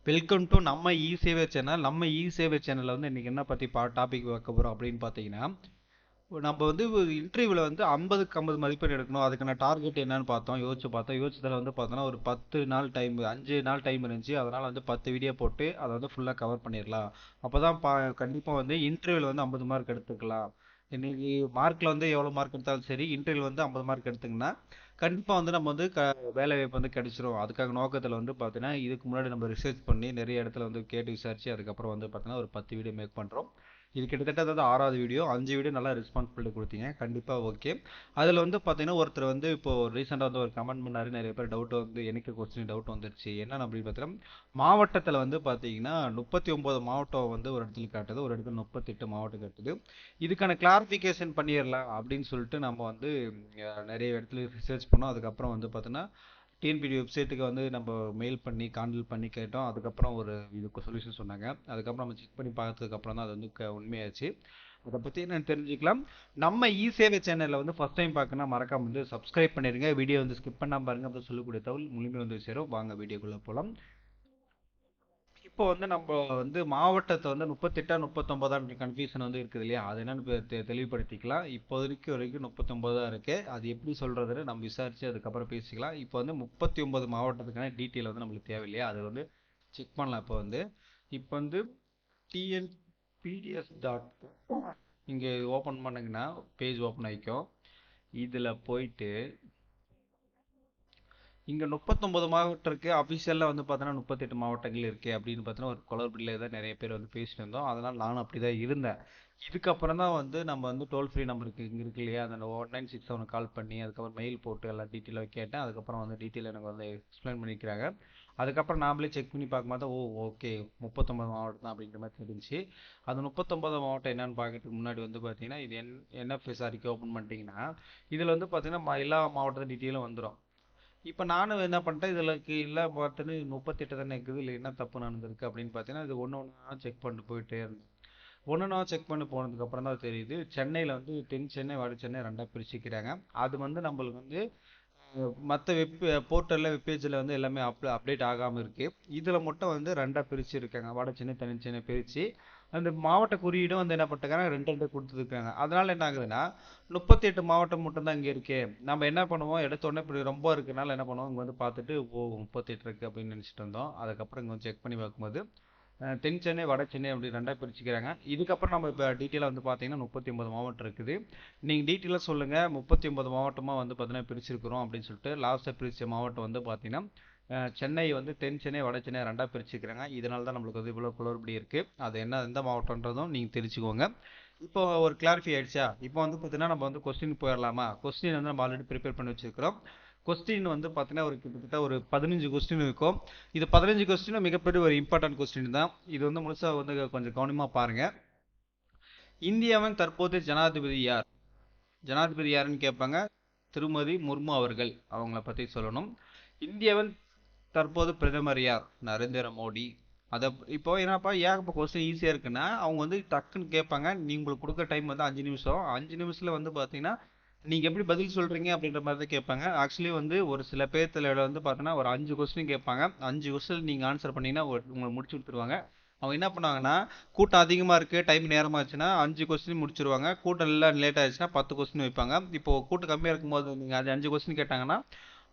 Welcome to நம்ம இ சேவை channel. நம்ம இ சேவை சேனல்ல வந்து இன்னைக்கு என்ன பத்தி டாபிக் பார்க்க போறோம் அப்படின்னு பார்த்தீங்கன்னா, நம்ம வந்து இன்டர்வியூவில் வந்து 50க்கு 50 மதிப்பெண் எடுக்கணும். அதுக்கான டார்கெட் என்னன்னு யோசிச்சதில் வந்து பார்த்தோன்னா ஒரு 10 நாள் டைம் 5 நாள் டைம் இருந்துச்சு. அதனால் வந்து 10 வீடியோ போட்டு அதை வந்து ஃபுல்லாக கவர் பண்ணிடலாம். அப்போ தான் கண்டிப்பாக வந்து இன்டர்வியூவில் வந்து 50 மார்க் எடுத்துக்கலாம். இன்னைக்கு மார்க்கில் வந்து எவ்வளோ மார்க் எடுத்தாலும் சரி, இன்டர்வியூவில் வந்து 50 மார்க் எடுத்துங்கன்னா கண்டிப்பாக வந்து நம்ம வந்து வேலை வாய்ப்பு வந்து கிடைச்சிரும். அதுக்காக நோக்கத்தில் வந்து பார்த்தீங்கன்னா இதுக்கு முன்னாடி நம்ம ரிசர்ச் பண்ணி நிறைய இடத்துல வந்து கேட்டு விசாரிச்சு அதுக்கப்புறம் வந்து பார்த்தீங்கன்னா ஒரு 10 வீடியோ மேக் பண்ணுறோம். இது கிட்டத்தட்ட அதாவது 6வது வீடியோ. 5 வீடியோ நல்லா ரெஸ்பான்சிபிலிட்டி கொடுத்தீங்க, கண்டிப்பாக ஓகே. அதில் வந்து பார்த்தீங்கன்னா ஒருத்தர் வந்து இப்போ ரீசெண்டாக வந்து ஒரு கமெண்ட் பண்ணாரு. நிறைய பேர் டவுட் வந்து எனக்கு கொஸ்டின் டவுட் வந்துருச்சு. என்னன்னு அப்படின்னு பார்த்தீங்கன்னா, மாவட்டத்தில் வந்து பார்த்தீங்கன்னா 39 மாவட்டம் வந்து ஒரு இடத்துல காட்டுது, ஒரு இடத்துல 38 மாவட்டம் காட்டுது. இதுக்கான கிளாரிஃபிகேஷன் பண்ணிடலாம் அப்படின்னு சொல்லிட்டு நம்ம வந்து நிறைய இடத்துல ரிசர்ச் பண்ணோம். அதுக்கப்புறம் வந்து பார்த்தீங்கன்னா டிஎன்பிடி வெப்சைட்டுக்கு வந்து நம்ம மெயில் பண்ணி கான்டெக்ட் பண்ணி கேட்டோம். அதுக்கப்புறம் ஒரு இதுக்கு சொல்யூஷன் சொன்னாங்க. அதுக்கப்புறம் நம்ம செக் பண்ணி பார்த்ததுக்கப்புறம் தான் அது வந்து உண்மையாச்சு. அதை பற்றி என்ன தெரிஞ்சுக்கலாம். நம்ம இ சேவை சேனலில் வந்து ஃபஸ்ட் டைம் பார்க்கணும்னா மறக்காம வந்து சப்ஸ்கிரைப் பண்ணிடுங்க. வீடியோ வந்து ஸ்கிப் பண்ணாமல் பாருங்க. அப்போ சொல்லக்கூடிய தகவல் முழுமையாக வந்து சேரும். வாங்க வீடியோக்குள்ளே போகலாம். இப்போ வந்து நம்ம வந்து மாவட்டத்தை வந்து 38 39 கன்ஃபியூஷன் வந்து இருக்குது இல்லையா, அது என்னன்னு தெளிவுபடுத்திக்கலாம். இப்போதைக்கு வரைக்கும் 39 தான் இருக்கு. அது எப்படி சொல்றதுன்னு நம்ம விசாரிச்சு அதுக்கப்புறம் பேசிக்கலாம். இப்போ வந்து 39 மாவட்டத்துக்கான டீட்டெயில் வந்து நம்மளுக்கு தேவையில்லையா, அது வந்து செக் பண்ணலாம். இப்போ வந்து டிஎன்பிடிஎஸ் டாட் இங்கே ஓப்பன் பண்ணுங்கன்னா பேஜ் ஓப்பன் ஆகிக்கும். இதில் போயிட்டு இங்கே 39 மாவட்டம் இருக்குது. அஃபிஷியலாக வந்து பார்த்தோன்னா 38 மாவட்டங்கள் இருக்குது அப்படின்னு பார்த்தோன்னா ஒரு குளறுபடியில் தான் நிறைய பேர் வந்து பேசிட்டு இருந்தோம். அதனால் நானும் அப்படி தான் இருந்தேன். இதுக்கப்புறம் தான் வந்து நம்ம வந்து டோல் ஃப்ரீ நம்பருக்கு இங்கே இருக்கு இல்லையா, அந்த 1967 கால் பண்ணி அதுக்கப்புறம் மெயில் போட்டு எல்லாம் டீட்டெயிலாக கேட்டேன். அதுக்கப்புறம் வந்து டீட்டெயில் எனக்கு வந்து எக்ஸ்பிளைன் பண்ணிக்கிறாங்க. அதுக்கப்புறம் நாமளே செக் பண்ணி பார்க்கும்போது ஓகே 39 மாவட்டம் தான் அப்படின்ற மாதிரி தெரிஞ்சு, அது 39 மாவட்டம் என்னன்னு பார்க்கறதுக்கு முன்னாடி வந்து பார்த்தீங்கன்னா இது என்எஃப்எஸ்ஆர்க்கு ஓப்பன் பண்ணிட்டீங்கன்னா இதில் வந்து பார்த்தீங்கன்னா எல்லா மாவட்டத்து டீட்டெயிலும் வந்துடும். இப்போ நானும் என்ன பண்ணிட்டேன், இதில் இல்லை பார்த்துன்னு 38 தானே இருக்குது, இல்லை என்ன தப்பு நடந்திருக்கு அப்படின்னு பார்த்தீங்கன்னா இது ஒன்று ஒன்றா செக் பண்ணிட்டு போயிட்டே இருந்தேன். ஒன்று செக் பண்ணி போனதுக்கப்புறம் தான் தெரியுது சென்னையில் வந்து தென் சென்னை வட சென்னை ரெண்டாக பிரிச்சுக்கிறாங்க. அது வந்து நம்மளுக்கு வந்து மற்ற போர்ட்டலில் வெப்பேஜில் வந்து எல்லாமே அப்டேட் ஆகாமல் இருக்குது. இதில் மட்டும் வந்து ரெண்டாக பிரித்து இருக்காங்க, வட சென்னை தனி சென்னை பிரித்து. அந்த மாவட்ட குறியீடும் வந்து என்ன பண்ணிட்டாங்க, ரெண்டு கொடுத்துருக்காங்க. அதனால் என்ன ஆகுதுன்னா 38 மாவட்டம் மட்டும்தான் இங்கே இருக்கே. நம்ம என்ன பண்ணுவோம், எடுத்தோடனே இப்படி ரொம்ப இருக்குனால என்ன பண்ணுவோம், இங்கே வந்து பார்த்துட்டு 38 இருக்குது அப்படின்னு நினச்சிட்டு இருந்தோம். அதுக்கப்புறம் இங்கே வந்து செக் பண்ணி பார்க்கும்போது தென் சென்னை வட சென்னை அப்படி ரெண்டாக பிரிச்சுக்கிறாங்க. இதுக்கப்புறம் நம்ம இப்போ டீட்டெயிலாக வந்து பார்த்தீங்கன்னா 39 மாவட்டம் இருக்குது. நீங்கள் டீட்டெயிலாக சொல்லுங்கள் 39 மாவட்டமாக வந்து பார்த்தீங்கன்னா பிரிச்சிருக்கிறோம் அப்படின்னு சொல்லிட்டு. லாஸ்ட்டாக பிரித்த மாவட்டம் வந்து பார்த்தீங்கன்னா சென்னை வந்து தென் சென்னை வட சென்னை ரெண்டாக பிரிச்சுக்கிறாங்க. இதனால தான் நம்மளுக்கு வந்து இவ்வளோ குளறுபடி இருக்குது. அது என்ன எந்த மாவட்டன்றதும் நீங்கள் தெரிஞ்சுக்கோங்க. இப்போ ஒரு கிளாரிஃபை ஆயிடுச்சா. இப்போ வந்து பார்த்தீங்கன்னா நம்ம வந்து கொஸ்டின் போயிடலாமா. கொஸ்டின் வந்து நம்ம ஆல்ரெடி ப்ரிப்பேர் பண்ணி வச்சிருக்கிறோம். கொஸ்டின் வந்து பார்த்தீங்கன்னா ஒரு கிட்டத்தட்ட ஒரு 15 கொஸ்டின் இருக்கும். இது 15 கொஸ்டினும் மிகப்பெரிய ஒரு இம்பார்ட்டன்ட் கொஸ்டின் தான். இது வந்து முழுசாக வந்து கொஞ்சம் கவனமாக பாருங்க. இந்தியாவின் தற்போதைய ஜனாதிபதி யார்? ஜனாதிபதி யாருன்னு கேட்பாங்க. திருமதி முர்மு அவர்கள், அவங்கள பற்றி சொல்லணும். இந்தியாவின் தற்போது பிரதமர் யார்? நரேந்திர மோடி. அதை இப்போ என்னப்பா ஏன் இப்போ கொஸ்டின் ஈஸியாக இருக்குன்னா அவங்க வந்து டக்குன்னு கேட்பாங்க. உங்களுக்கு கொடுக்குற டைம் வந்து 5 நிமிஷம். 5 நிமிஷத்தில் வந்து பார்த்தீங்கன்னா நீங்கள் எப்படி பதில் சொல்கிறீங்க அப்படின்ற மாதிரி தான் கேட்பாங்க. ஆக்சுவலி வந்து ஒரு சில பேர்த்தில் வந்து பார்த்தோன்னா ஒரு 5 கொஸ்டின் கேட்பாங்க. 5 கொஸ்டின் நீங்கள் ஆன்சர் பண்ணிங்கன்னா உங்களை முடிச்சு கொடுத்துருவாங்க. அவங்க என்ன பண்ணுவாங்கன்னா கூட்டம் அதிகமாக இருக்குது டைம் நேரமாச்சுன்னா 5 கொஸ்டின் முடிச்சிருவாங்க. கூட்டம் எல்லாம் லேட் ஆயிடுச்சுன்னா 10 கொஸ்டின் வைப்பாங்க. இப்போ கூட்டம் கம்மியாக இருக்கும்போது நீங்கள் அது 5 கொஸ்டின் கேட்டாங்கன்னா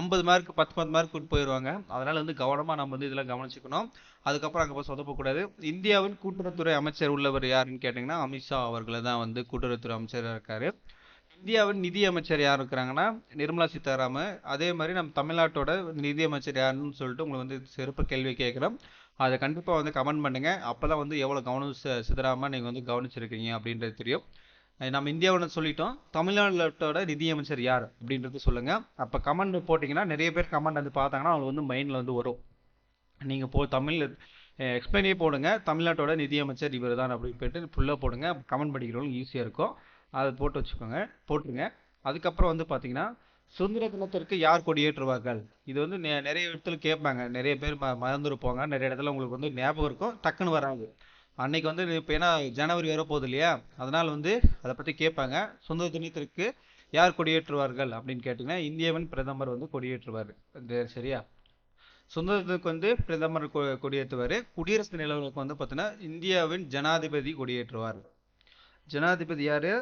50 மார்க் 10 மார்க் கூட்டு போயிடுவாங்க. அதனால் வந்து கவனமாக நம்ம வந்து இதெல்லாம் கவனிச்சுக்கணும். அதுக்கப்புறம் அங்கே போய் சொதப்பக்கூடாது. இந்தியாவின் கூட்டுறவுத்துறை அமைச்சர் உள்ளவர் யாருன்னு கேட்டிங்கன்னா அமித்ஷா அவர்களை தான் வந்து கூட்டுறவுத்துறை அமைச்சராக இருக்கார். இந்தியாவின் நிதி அமைச்சர் யார் இருக்கிறாங்கன்னா நிர்மலா சீதாராமன். அதே மாதிரி நம்ம தமிழ்நாட்டோட நிதி அமைச்சர் யாருன்னு சொல்லிட்டு உங்களுக்கு வந்து சிறப்பு கேள்வி கேட்குறோம். அதை கண்டிப்பாக வந்து கமெண்ட் பண்ணுங்க. அப்போ தான் வந்து எவ்வளோ கவனம் சிதறாமல் நீங்கள் வந்து கவனிச்சிருக்கீங்க அப்படின்றது தெரியும். நம்ம இந்தியாவோட சொல்லிட்டோம், தமிழ்நாட்டோட நிதி அமைச்சர் யார் அப்படின்றது சொல்லுங்க. அப்போ கமெண்ட் போட்டிங்கன்னா நிறைய பேர் கமெண்ட் வந்து பார்த்தாங்கன்னா அவங்களுக்கு வந்து மைண்டில் வந்து வரும். நீங்கள் தமிழ் எக்ஸ்பிளைனே போடுங்க, தமிழ்நாட்டோட நிதியமைச்சர் இவர் தான் அப்படின்னு போயிட்டு ஃபுல்லாக போடுங்க. கமெண்ட் படிக்கிறவங்களுக்கு ஈஸியாக இருக்கும். அதை போட்டு வச்சுக்கோங்க, போட்டுருங்க. அதுக்கப்புறம் வந்து பார்த்தீங்கன்னா சுதந்திர தினத்திற்கு யார் கொடியேற்றுவார்கள்? இது வந்து நிறைய இடத்துல கேட்பாங்க. நிறைய பேர் மறந்துருப்பாங்க. நிறைய இடத்துல உங்களுக்கு வந்து ஞாபகம் இருக்கும், டக்குன்னு வராது. அன்னைக்கு வந்து இப்போ ஏன்னா ஜனவரி வரப்போகுது இல்லையா, அதனால் வந்து அதை பற்றி கேட்பாங்க. சுதந்திர தினத்திற்கு யார் கொடியேற்றுவார்கள் அப்படின்னு கேட்டிங்கன்னா இந்தியாவின் பிரதமர் வந்து கொடியேற்றுவார். சரியா? சுதந்திரத்துக்கு வந்து பிரதமர் கொடியேற்றுவார். குடியரசு தின நிலவுக்கு வந்து பார்த்தீங்கன்னா இந்தியாவின் ஜனாதிபதி கொடியேற்றுவார். ஜனாதிபதி யாரு?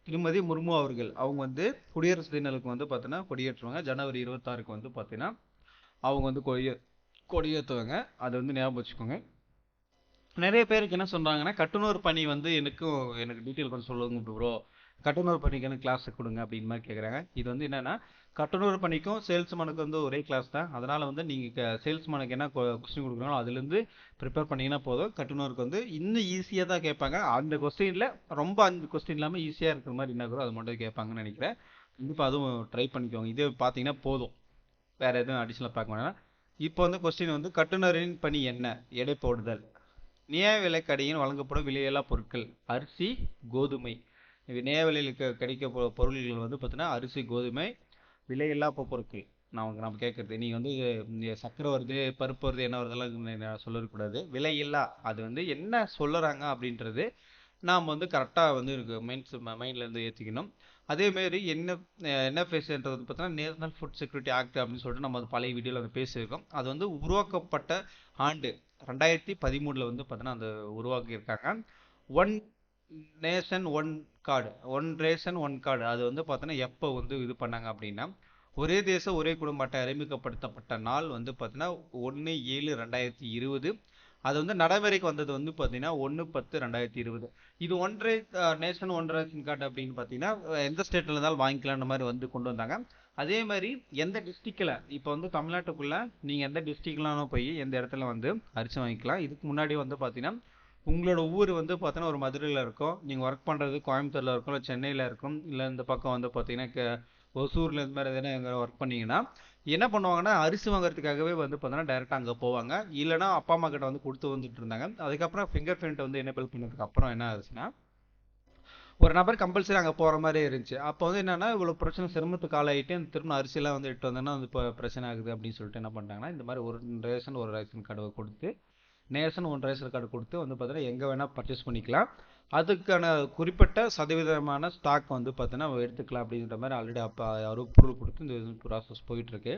திருமதி முர்மு அவர்கள். அவங்க வந்து குடியரசு தினத்துக்கு வந்து பார்த்தீங்கன்னா கொடியேற்றுவாங்க. ஜனவரி 26க்கு வந்து பார்த்தீங்கன்னா அவங்க வந்து கொடியேற்றுவாங்க. அதை வந்து ஞாபகம் வச்சுக்கோங்க. நிறைய பேருக்கு என்ன சொல்றாங்கன்னா, கட்டுநர் பணி வந்து எனக்கு டீட்டெயில் கொஞ்சம் சொல்லுங்க ப்ரோ, கட்டுநர் பணிக்கு எனக்கு கிளாஸ் கொடுங்க அப்படின்னு மாதிரி கேட்குறாங்க. இது வந்து என்னன்னா, கட்டுநர் பணிக்கும் சேல்ஸ்மேனுக்கு வந்து ஒரே கிளாஸ் தான். அதனால வந்து நீங்க சேல்ஸ்மேனுக்கு என்ன கொஸ்டின் கொடுக்குறாங்களோ அதுலேருந்து ப்ரிப்பேர் பண்ணீங்கன்னா போதும். கட்டுநருக்கு வந்து இன்னும் ஈஸியாக தான் கேட்பாங்க. அந்த கொஸ்டின்ல ரொம்ப அந்த கொஸ்டின் இல்லாமல் ஈஸியாக இருக்கிற மாதிரி என்ன கூட அது மட்டும் கேட்பாங்கன்னு நினைக்கிறேன். கண்டிப்பாக அதுவும் ட்ரை பண்ணிக்கோங்க. இது பார்த்தீங்கன்னா போதும், வேற எதுவும் அடிஷனலாக பார்க்க வேணாம். இப்போ வந்து கொஸ்டின் வந்து கட்டுநரின் பணி என்ன? எடை போடுதல். நியாய விலைக் கடையில் வழங்கப்படும் விலையில்லா பொருட்கள் அரிசி, கோதுமை. நியாய விலையில் கிடைக்க பொருட்கள் வந்து பார்த்தீங்கன்னா அரிசி, கோதுமை, விலையில்லா பொருட்கள். நம்ம கேட்கறது, நீங்கள் வந்து சக்கரை வருது, பருப்பு வருது, என்ன வருதெல்லாம் சொல்லக்கூடாது. விலையில்லா, அது வந்து என்ன சொல்லுறாங்க அப்படின்றது நாம் வந்து கரெக்டாக வந்து மைண்டில் இருந்து ஏற்றிக்கணும். அதேமாரி என்எஃப்எஸ்ன்றது வந்து பார்த்தீங்கன்னா நேஷனல் ஃபுட் செக்யூரிட்டி ஆக்ட் அப்படின்னு சொல்லிட்டு நம்ம பழைய வீடியோவில் வந்து பேசியிருக்கோம். அது வந்து உருவாக்கப்பட்ட ஆண்டு 2013 வந்து பார்த்தீங்கன்னா அந்த உருவாக்கியிருக்காங்க. One nation one card, one ration one card, அது வந்து பார்த்தீங்கன்னா எப்போ வந்து இது பண்ணாங்க அப்படின்னா, ஒரே தேசம் ஒரே குடும்ப அட்டை அறிமுகப்படுத்தப்பட்ட நாள் வந்து பார்த்தீங்கன்னா 1/7/2020. அது வந்து நடைமுறைக்கு வந்தது வந்து பார்த்தீங்கன்னா 1/10/2020. இது ஒன்றே நேஷன் ஒன் ரேஷன் கார்டு அப்படின்னு பார்த்தீங்கன்னா எந்த ஸ்டேட்டில் இருந்தாலும் வாங்கிக்கலான்ற மாதிரி வந்து கொண்டு வந்தாங்க. அதே மாதிரி எந்த டிஸ்ட்ரிக்டில், இப்போ வந்து தமிழ்நாட்டுக்குள்ளே நீங்கள் எந்த டிஸ்ட்ரிக்ட்லாம் போய் எந்த இடத்துல வந்து அரிசி வாங்கிக்கலாம். இதுக்கு முன்னாடி வந்து பார்த்தீங்கன்னா உங்களோட ஊர் வந்து பார்த்தீங்கன்னா ஒரு மதுரையில் இருக்கும், நீங்கள் ஒர்க் பண்ணுறது கோயம்புத்தூரில் இருக்கும், இல்லை சென்னையில் இருக்கும், இல்லை இந்த பக்கம் வந்து பார்த்தீங்கன்னா ஒசூரில் இந்த மாதிரி எதனா எங்கே ஒர்க் பண்ணீங்கன்னா என்ன பண்ணுவாங்கன்னா அரிசி வாங்குறதுக்காகவே வந்து பார்த்தீங்கன்னா டைரெக்டாக அங்கே போவாங்க. இல்லைனா அப்பா அம்மா கிட்ட வந்து கொடுத்து வந்துட்டு இருந்தாங்க. அதுக்கப்புறம் ஃபிங்கர் பிரிண்ட் வந்து எனேபிள் பண்ணதுக்கு அப்புறம் என்ன ஆச்சுன்னா ஒரு நபர் கம்பல்சரி அங்கே போகிற மாதிரி இருந்துச்சு. அப்போ வந்து என்னன்னா இவ்வளோ பிரச்சனை சிரமத்துக்கு ஆளாயிட்டு திரும்ப அரிசியெல்லாம் வந்து இட்டு வந்தோன்னா வந்து இப்போ பிரச்சனை ஆகுது அப்படின்னு சொல்லிட்டு என்ன பண்ணிட்டாங்கன்னா இந்த மாதிரி ஒரு ரேஷன் கார்டு கொடுத்து, நேஷன் ஒன் ரேஷன் கார்டு கொடுத்து வந்து பார்த்தீங்கன்னா எங்கே வேணால் பர்ச்சேஸ் பண்ணிக்கலாம். அதுக்கான குறிப்பிட்ட சதவீதமான ஸ்டாக் வந்து பார்த்தீங்கன்னா எடுத்துக்கலாம் அப்படின்ற மாதிரி ஆல்ரெடி அப்போ பொருள் கொடுத்து இந்த ப்ராசஸ் போயிட்டுருக்கு.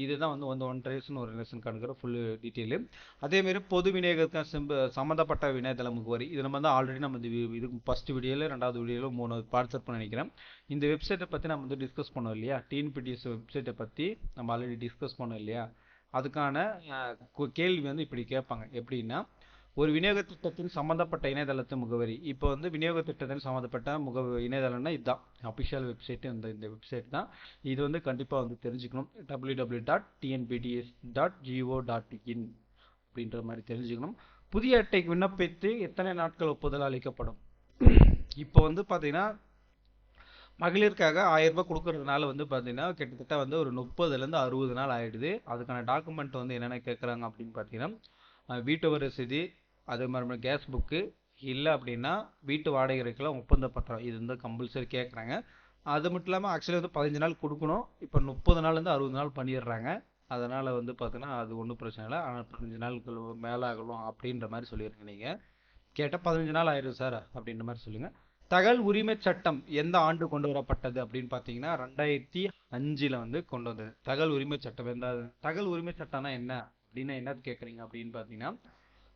இதுதான் வந்து ஒன் ரேஷன் ஒரு ரேஷன் கார்டுங்கிற ஃபுல் டீட்டெயிலு. அதேமாரி பொது விநியோகத்துக்கு சம்மந்தப்பட்ட இணையதள முகவரி, இது நம்ம வந்து ஆல்ரெடி நம்ம இது ஃபஸ்ட்டு வீடியோவில் 2வது வீடியோவில் 3வது பார்ட்ஸ் நினைக்கிறேன். இந்த வெப்சைட்டை பற்றி நம்ம வந்து டிஸ்கஸ் பண்ணோம் இல்லையா, டிஎன்பிடிஎஸ் வெப்சைட்டை பற்றி நம்ம ஆல்ரெடி டிஸ்கஸ் பண்ணோம் இல்லையா. அதுக்கான கேள்வி வந்து இப்படி கேட்பாங்க, எப்படின்னா ஒரு விநியோக திட்டத்தின் சம்மந்தப்பட்ட இணையதளத்து முகவரி. இப்போ வந்து விநியோக திட்டத்தின் சம்மந்தப்பட்ட இணையதளம்னா இதுதான் அஃபிஷியல் வெப்சைட். இந்த வெப்சைட் தான் இது வந்து கண்டிப்பாக வந்து தெரிஞ்சுக்கணும். www.tnpds.go.in அப்படின்ற மாதிரி தெரிஞ்சுக்கணும். புதிய அட்டைக்கு விண்ணப்பித்து எத்தனை நாட்கள் ஒப்புதல் அளிக்கப்படும்? இப்போ வந்து பார்த்தீங்கன்னா மகளிருக்காக 1000 ரூபாய் கொடுக்கறதுனால வந்து பார்த்தீங்கன்னா கிட்டத்தட்ட வந்து ஒரு 30லேருந்து 60 நாள் ஆயிடுது. அதுக்கான டாக்குமெண்ட் வந்து என்னென்ன கேட்குறாங்க அப்படின்னு பார்த்தீங்கன்னா வீட்டு ரசீது, அதே மாதிரி கேஸ் புக்கு, இல்லை அப்படின்னா வீட்டு வாடகை இருக்கலாம் ஒப்பந்த பத்திரம், இது வந்து கம்பல்சரி கேட்குறாங்க. அது மட்டும் இல்லாமல் ஆக்சுவலி வந்து 15 நாள் கொடுக்கணும், இப்போ 30 நாள்லேருந்து 60 நாள் பண்ணிடுறாங்க. அதனால் வந்து பார்த்தீங்கன்னா அது ஒன்றும் பிரச்சனை இல்லை. ஆனால் 15 நாட்கள் மேலே ஆகலாம் அப்படின்ற மாதிரி சொல்லிடுங்க. நீங்கள் கேட்டால் 15 நாள் ஆயிடும் சார் அப்படின்ற மாதிரி சொல்லுங்கள். தகவல் உரிமை சட்டம் எந்த ஆண்டு கொண்டு வரப்பட்டது அப்படின்னு பார்த்தீங்கன்னா 2005 வந்து கொண்டு வந்தது. தகவல் உரிமை சட்டம் தகவல் உரிமை சட்டம்னா என்ன அப்படின்னா என்ன கேட்குறீங்க அப்படின்னு பார்த்தீங்கன்னா,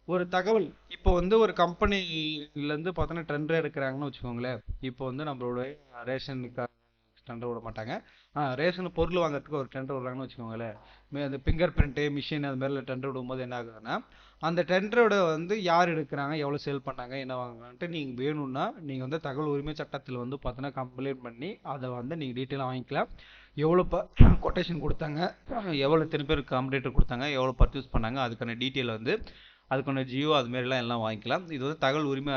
ஒரு தகவல் இப்போ வந்து ஒரு கம்பெனிலேருந்து பார்த்தோன்னா டெண்டர் எடுக்கிறாங்கன்னு வச்சுக்கோங்களேன். இப்போ வந்து நம்மளோட ரேஷனுக்கு டெண்டர் விட மாட்டாங்க, ரேஷன் பொருள் வாங்குறதுக்கு ஒரு டெண்டர் விடுறாங்கன்னு வச்சுக்கோங்களேன். அந்த ஃபிங்கர் பிரிண்ட்டு மிஷின் அது மாதிரில டெண்டர் விடும்போது என்ன ஆகுதுன்னா அந்த டெண்டரோட வந்து யார் எடுக்கிறாங்க, எவ்வளோ சேல் பண்ணாங்க, என்ன வாங்குறாங்கன்ட்டு நீங்கள் வேணும்னா நீங்கள் வந்து தகவல் உரிமை சட்டத்தில் வந்து பார்த்தோன்னா கம்ப்ளைண்ட் பண்ணி அதை வந்து நீங்கள் டீட்டெயிலாக வாங்கிக்கலாம். எவ்வளோ கொட்டேஷன் கொடுத்தாங்க, எவ்வளோ எத்தனை பேர் கம்ப்ளைண்ட் கொடுத்தாங்க, எவ்வளோ பர்ச்சேஸ் பண்ணாங்க, அதுக்கான டீட்டெயில் வந்து அதுக்கான ஜியோ அதுமாரிலாம் எல்லாம் வாங்கிக்கலாம். இது வந்து தகவல் உரிமை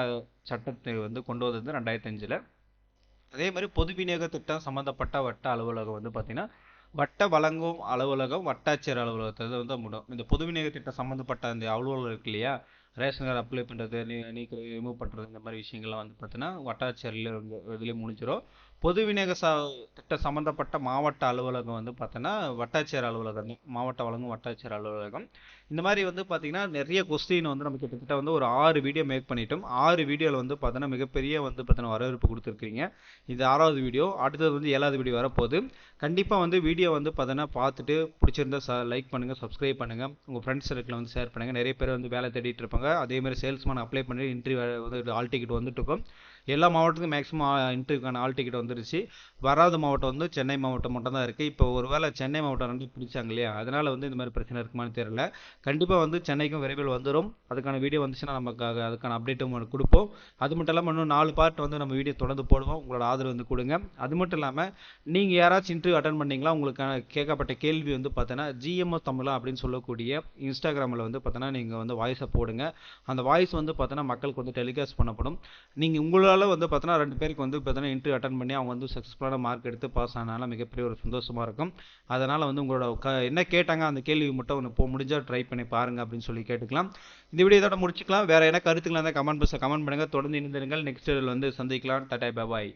சட்டத்தை வந்து கொண்டு வந்தது 2005. அதே மாதிரி பொது விநியோக திட்டம் சம்மந்தப்பட்ட வட்ட அலுவலகம் வந்து பார்த்தீங்கன்னா வட்ட வழங்கும் அலுவலகம், வட்டாட்சியர் அலுவலகத்தை வந்து முடியும். இந்த பொது விநியோக திட்டம் சம்மந்தப்பட்ட அந்த அலுவலகம் இருக்கு இல்லையா, ரேஷன் கார்டு அப்ளை பண்ணுறது, ரிமூவ் பண்ணுறது, இந்த மாதிரி விஷயங்கள்லாம் வந்து பார்த்தீங்கன்னா வட்டாட்சியரில் இதுலேயே முடிஞ்சிடும். பொது விநியோக திட்ட சம்பந்தப்பட்ட மாவட்ட அலுவலகம் வந்து பார்த்தோன்னா வட்டாட்சியர் அலுவலகம் தான். மாவட்ட வழங்கும் வட்டாட்சியர் அலுவலகம். இந்த மாதிரி வந்து பார்த்தீங்கன்னா நிறைய கொஸ்டின் வந்து நம்ம கிட்டத்தட்ட வந்து ஒரு 6 வீடியோ மேக் பண்ணிட்டோம். 6 வீடியோவில் வந்து பார்த்தோன்னா மிகப்பெரிய வந்து பார்த்தோன்னா வரவேற்பு கொடுத்துருக்கீங்க. இது 6வது வீடியோ. அடுத்தது வந்து 7வது வீடியோ வரப்போகுது. கண்டிப்பாக வந்து வீடியோ வந்து பார்த்தோன்னா பார்த்துட்டு பிடிச்சிருந்தா லைக் பண்ணுங்கள், சப்ஸ்கிரைப் பண்ணுங்கள், உங்கள் ஃப்ரெண்ட்ஸ் சர்க்கிளில் வந்து ஷேர் பண்ணுங்கள். நிறைய பேர் வந்து வேலை தேடிட்டு இருப்பாங்க. அதேமாதிரி சேல்ஸ்மேன் அப்ளை பண்ணி இன்டர்வியூ வந்து ஆல் டிக்கெட் வந்துட்டு இருக்கும். எல்லா மாவட்டத்துக்கும் மேக்ஸிமம் இன்டர்வியூக்கான ஆல் டிக்கெட் வந்துருச்சு. வராத மாவட்டம் வந்து சென்னை மாவட்டம் மட்டும் தான் இருக்குது. இப்போ ஒருவேளை சென்னை மாவட்டம் ரெண்டு பிடிச்சாங்க இல்லையா, அதனால் வந்து இந்த மாதிரி பிரச்சனை இருக்குமான்னு தெரியல. கண்டிப்பாக வந்து சென்னைக்கும் விரைவில் வந்துடும். அதுக்கான வீடியோ வந்துச்சுன்னா நமக்கு அதுக்கான அப்டேட்டும் கொடுப்போம். அது மட்டும் இல்லாமல் இன்னும் 4 பார்ட் வந்து நம்ம வீடியோ தொடர்ந்து போடுவோம். உங்களோட ஆதரவு வந்து கொடுங்க. அது மட்டும் இல்லாமல் நீங்கள் யாராச்சும் இன்டர்வியூ அட்டன் பண்ணீங்களா, உங்களுக்கான கேட்கப்பட்ட கேள்வி வந்து பார்த்தோன்னா GMO தமிழா அப்படின்னு சொல்லக்கூடிய இன்ஸ்டாகிராமில் வந்து பார்த்தோன்னா நீங்கள் வந்து வாய்ஸை போடுங்க. அந்த வாய்ஸ் வந்து பார்த்தோன்னா மக்களுக்கு வந்து டெலிகாஸ்ட் பண்ணப்படும். நீங்கள் உங்களால் வந்து பார்த்தோன்னா 2 பேருக்கு வந்து பார்த்தோன்னா இன்டர்வியூ அட்டன் பண்ணி அவங்க வந்து சக்ஸஸ்ஃபுல்லான மார்க் எடுத்து பாஸ் ஆனாலும் மிகப்பெரிய ஒரு சந்தோஷமாக இருக்கும். அதனால் வந்து உங்களோட என்ன கேட்டாங்க அந்த கேள்வி மட்டும் ஒன்று முடிஞ்சால் ட்ரை பண்ணி பாருங்க அப்படின்னு சொல்லி கேட்டுக்கலாம். இந்த வீடியோ இதோட முடிச்சுக்கலாம். வேறு என்ன கருத்துக்கள் இருந்தால் கமெண்ட் பண்ணுங்கள். தொடர்ந்து இணைந்திருங்கள். நெக்ஸ்ட் வந்து சந்திக்கலாம். டாடா பாய்.